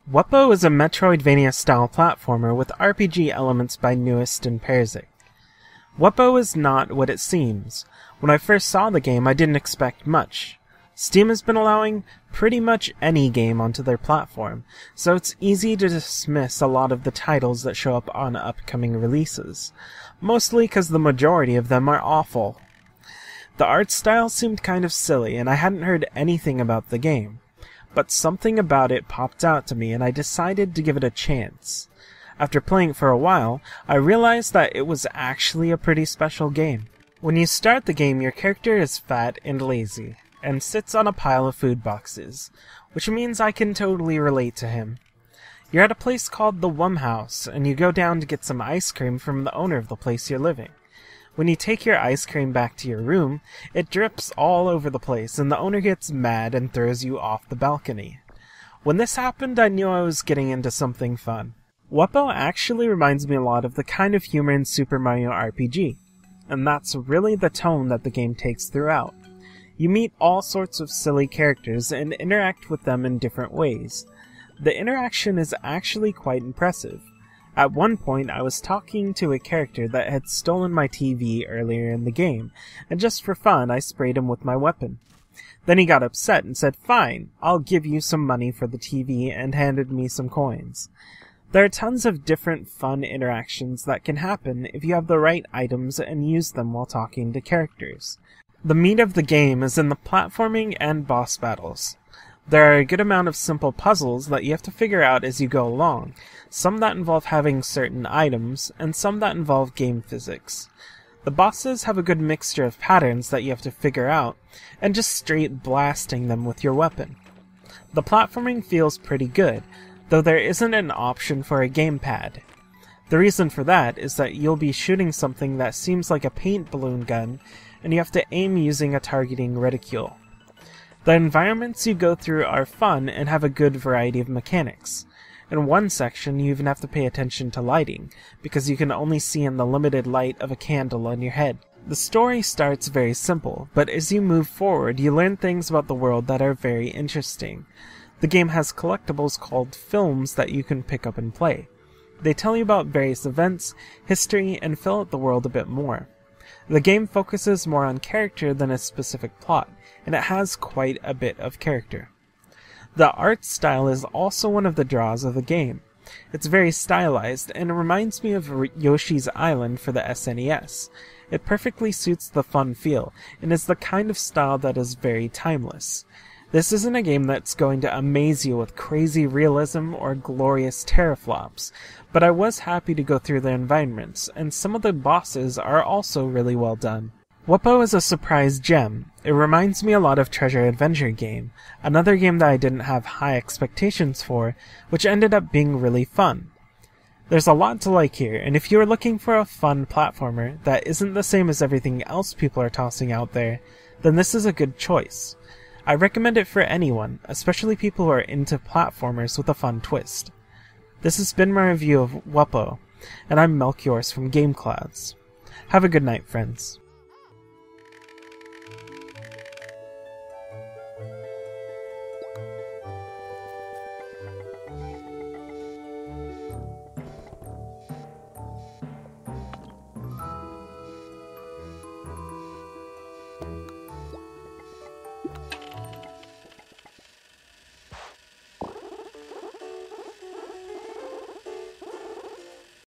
Wuppo is a Metroidvania-style platformer with RPG elements by Knuist Perzik. Wuppo is not what it seems. When I first saw the game, I didn't expect much. Steam has been allowing pretty much any game onto their platform, so it's easy to dismiss a lot of the titles that show up on upcoming releases, mostly because the majority of them are awful. The art style seemed kind of silly, and I hadn't heard anything about the game. But something about it popped out to me, and I decided to give it a chance. After playing it for a while, I realized that it was actually a pretty special game. When you start the game, your character is fat and lazy, and sits on a pile of food boxes, which means I can totally relate to him. You're at a place called the Wum House, and you go down to get some ice cream from the owner of the place you're living. When you take your ice cream back to your room, it drips all over the place, and the owner gets mad and throws you off the balcony. When this happened, I knew I was getting into something fun. Wuppo actually reminds me a lot of the kind of humor in Super Mario RPG, and that's really the tone that the game takes throughout. You meet all sorts of silly characters and interact with them in different ways. The interaction is actually quite impressive. At one point, I was talking to a character that had stolen my TV earlier in the game, and just for fun, I sprayed him with my weapon. Then he got upset and said, "Fine, I'll give you some money for the TV," and handed me some coins. There are tons of different fun interactions that can happen if you have the right items and use them while talking to characters. The meat of the game is in the platforming and boss battles. There are a good amount of simple puzzles that you have to figure out as you go along, some that involve having certain items, and some that involve game physics. The bosses have a good mixture of patterns that you have to figure out, and just straight blasting them with your weapon. The platforming feels pretty good, though there isn't an option for a gamepad. The reason for that is that you'll be shooting something that seems like a paint balloon gun, and you have to aim using a targeting reticule. The environments you go through are fun and have a good variety of mechanics. In one section, you even have to pay attention to lighting, because you can only see in the limited light of a candle on your head. The story starts very simple, but as you move forward, you learn things about the world that are very interesting. The game has collectibles called films that you can pick up and play. They tell you about various events, history, and fill out the world a bit more. The game focuses more on character than a specific plot, and it has quite a bit of character. The art style is also one of the draws of the game. It's very stylized, and it reminds me of Yoshi's Island for the SNES. It perfectly suits the fun feel, and is the kind of style that is very timeless. This isn't a game that's going to amaze you with crazy realism or glorious teraflops, but I was happy to go through the environments, and some of the bosses are also really well done. Wuppo is a surprise gem. It reminds me a lot of Treasure Adventure Game, another game that I didn't have high expectations for, which ended up being really fun. There's a lot to like here, and if you are looking for a fun platformer that isn't the same as everything else people are tossing out there, then this is a good choice. I recommend it for anyone, especially people who are into platformers with a fun twist. This has been my review of Wuppo, and I'm Melchior's from Game Clouds. Have a good night, friends.